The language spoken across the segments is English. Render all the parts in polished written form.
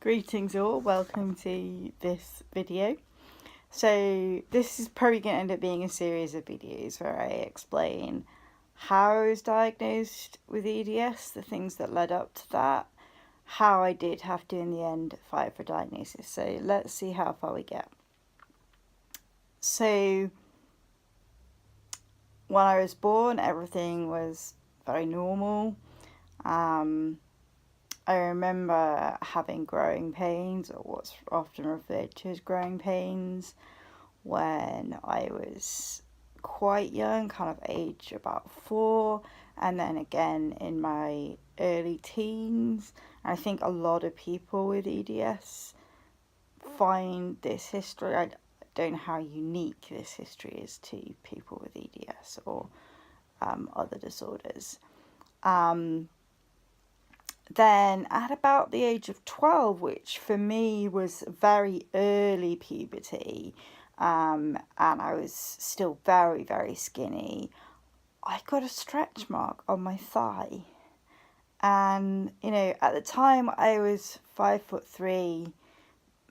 Greetings all, welcome to this video. So this is probably going to end up being a series of videos where I explain how I was diagnosed with EDS, the things that led up to that, how I did have to in the end fight for diagnosis. So let's see how far we get. So when I was born, everything was very normal. I remember having growing pains, or what's often referred to as growing pains, when I was quite young, kind of age about 4, and then again in my early teens. And I think a lot of people with EDS find this history, I don't know how unique this history is to people with EDS or other disorders. Then at about the age of 12, which for me was very early puberty, and I was still very, very skinny, I got a stretch mark on my thigh. And, at the time I was 5'3",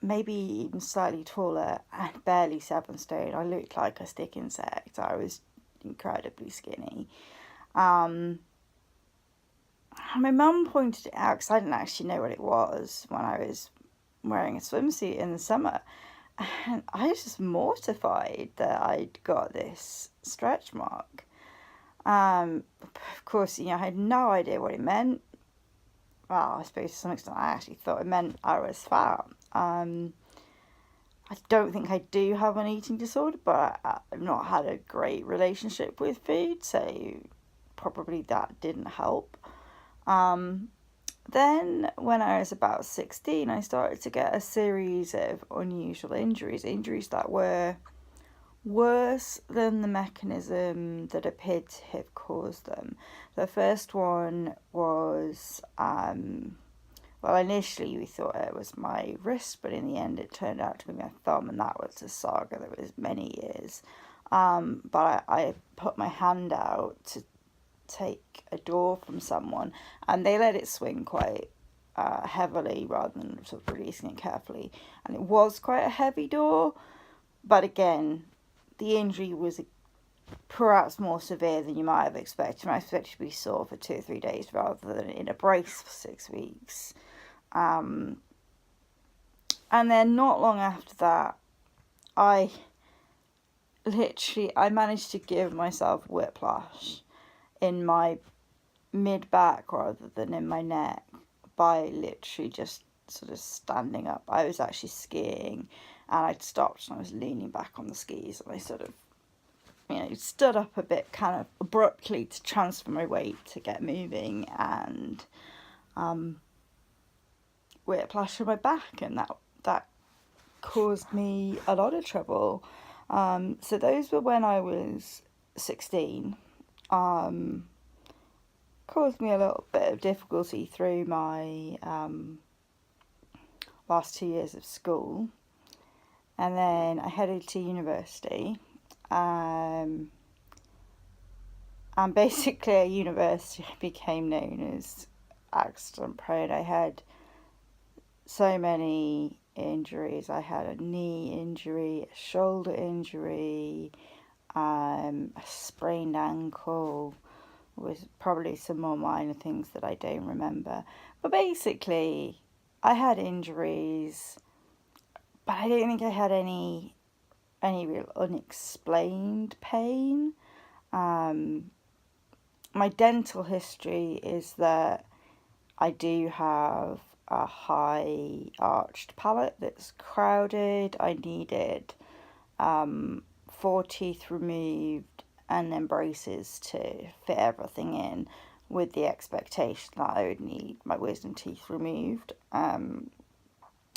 maybe even slightly taller, and barely 7 stone. I looked like a stick insect. I was incredibly skinny. My mum pointed it out because I didn't actually know what it was when I was wearing a swimsuit in the summer. And I was just mortified that I'd got this stretch mark. Of course, I had no idea what it meant. Well, I suppose to some extent I actually thought it meant I was fat. I don't think I do have an eating disorder, but I've not had a great relationship with food, so probably that didn't help. Then when I was about 16, I started to get a series of unusual injuries that were worse than the mechanism that appeared to have caused them. The first one was, initially we thought it was my wrist, but in the end it turned out to be my thumb, and that was a saga that was many years. But I put my hand out to take a door from someone, and they let it swing quite heavily rather than sort of releasing it carefully, and it was quite a heavy door, but again the injury was perhaps more severe than you might have expected. I expected to be sore for 2 or 3 days rather than in a brace for 6 weeks. And then not long after that, I managed to give myself whiplash in my mid-back rather than in my neck by literally just sort of standing up. I was actually skiing, and I'd stopped and I was leaning back on the skis, and I sort of, stood up a bit kind of abruptly to transfer my weight to get moving, and whiplash in my back, and that caused me a lot of trouble. So those were when I was 16. Caused me a little bit of difficulty through my last 2 years of school, and then I headed to university, and basically at university I became known as accident prone. I had so many injuries. I had a knee injury, a shoulder injury, a sprained ankle, with probably some more minor things that I don't remember. But basically, I had injuries, but I don't think I had any real unexplained pain. My dental history is that I do have a high arched palate that's crowded. I needed 4 teeth removed and then braces to fit everything in, with the expectation that I would need my wisdom teeth removed,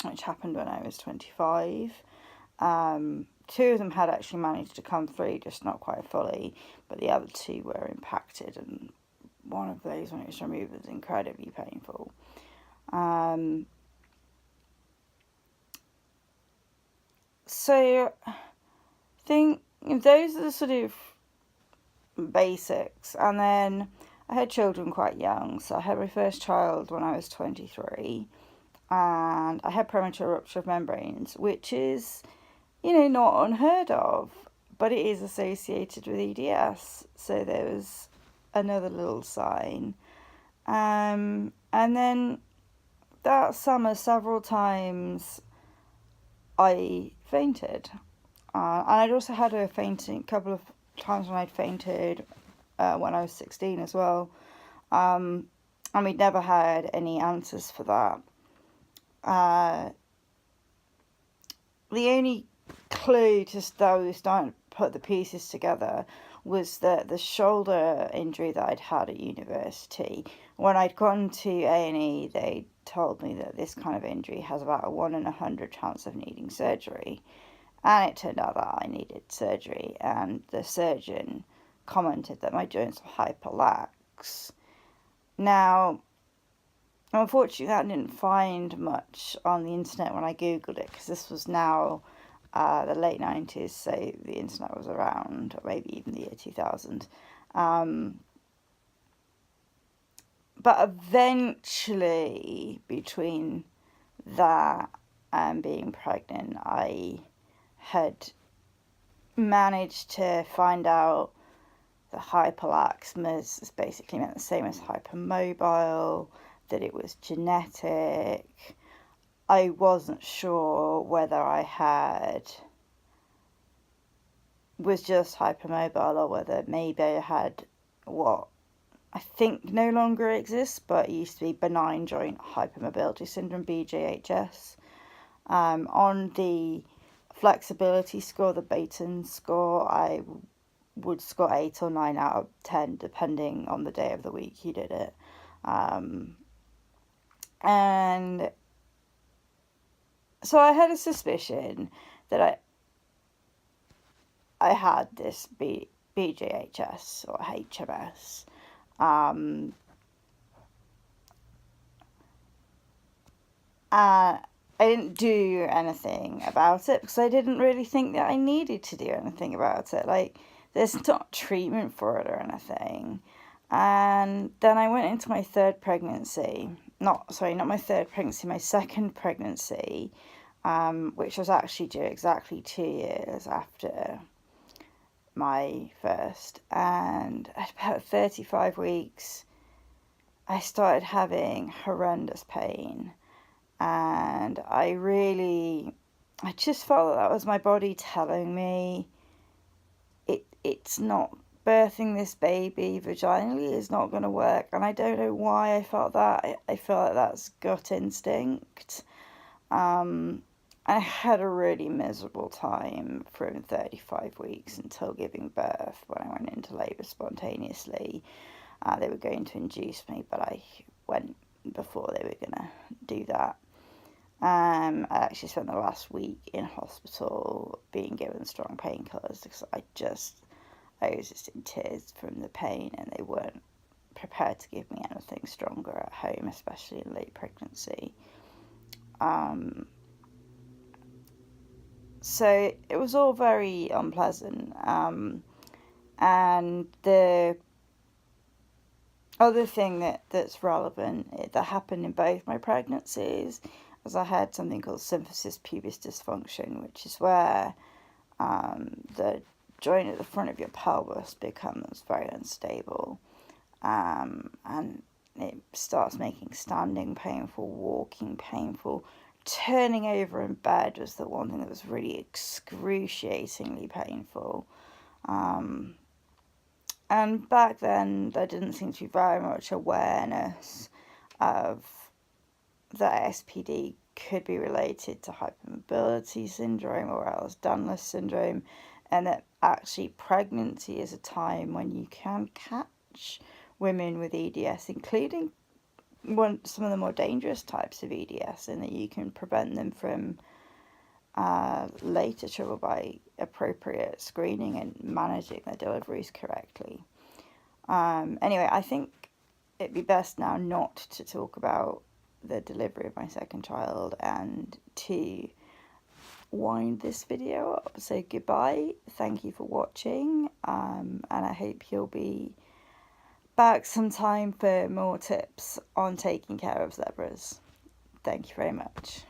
which happened when I was 25. 2 of them had actually managed to come through, just not quite fully, but the other 2 were impacted, and one of those, when it was removed, was incredibly painful. So I think those are the sort of basics. And then I had children quite young, so I had my first child when I was 23, and I had premature rupture of membranes, which is, not unheard of, but it is associated with EDS. So there was another little sign. And then that summer, several times, I fainted. And I'd also had a couple of times when I'd fainted when I was 16 as well. And we'd never had any answers for that. The only clue that we were starting to put the pieces together was that the shoulder injury that I'd had at university, when I'd gone to A&E, they told me that this kind of injury has about a 1 in 100 chance of needing surgery. And it turned out that I needed surgery, and the surgeon commented that my joints were hyperlax. Now, unfortunately, I didn't find much on the internet when I googled it, because this was now the late 90s, so the internet was around, or maybe even the year 2000. But eventually, between that and being pregnant, I had managed to find out that hyperlaxism basically meant the same as hypermobile, that it was genetic. I wasn't sure whether I was just hypermobile, or whether maybe I had what I think no longer exists, but it used to be benign joint hypermobility syndrome, BJHS. On the flexibility score, the Baton score, I would score 8 or 9 out of 10, depending on the day of the week you did it. And so I had a suspicion that I had this BJHS or HMS. I didn't do anything about it because I didn't really think that I needed to do anything about it. Like, there's not treatment for it or anything. And then I went into my third pregnancy. Not my third pregnancy, my second pregnancy, which was actually due exactly 2 years after my first. And at about 35 weeks, I started having horrendous pain. And I just felt that was my body telling me it's not birthing this baby vaginally is not going to work. And I don't know why I felt that. I feel like that's gut instinct. I had a really miserable time from 35 weeks until giving birth, when I went into labour spontaneously. They were going to induce me, but I went before they were going to do that. I actually spent the last week in hospital being given strong painkillers because I was just in tears from the pain, and they weren't prepared to give me anything stronger at home, especially in late pregnancy. So it was all very unpleasant. And the other thing that's relevant that happened in both my pregnancies was I had something called symphysis pubis dysfunction, which is where the joint at the front of your pelvis becomes very unstable, and it starts making standing painful, walking painful. Turning over in bed was the one thing that was really excruciatingly painful. And back then, there didn't seem to be very much awareness of that SPD could be related to hypermobility syndrome or Ehlers-Danlos syndrome, and that actually pregnancy is a time when you can catch women with EDS, including some of the more dangerous types of EDS, and that you can prevent them from later trouble by appropriate screening and managing their deliveries correctly. Anyway, I think it'd be best now not to talk about the delivery of my second child and to wind this video up. So goodbye, thank you for watching, and I hope you'll be back sometime for more tips on taking care of zebras. Thank you very much.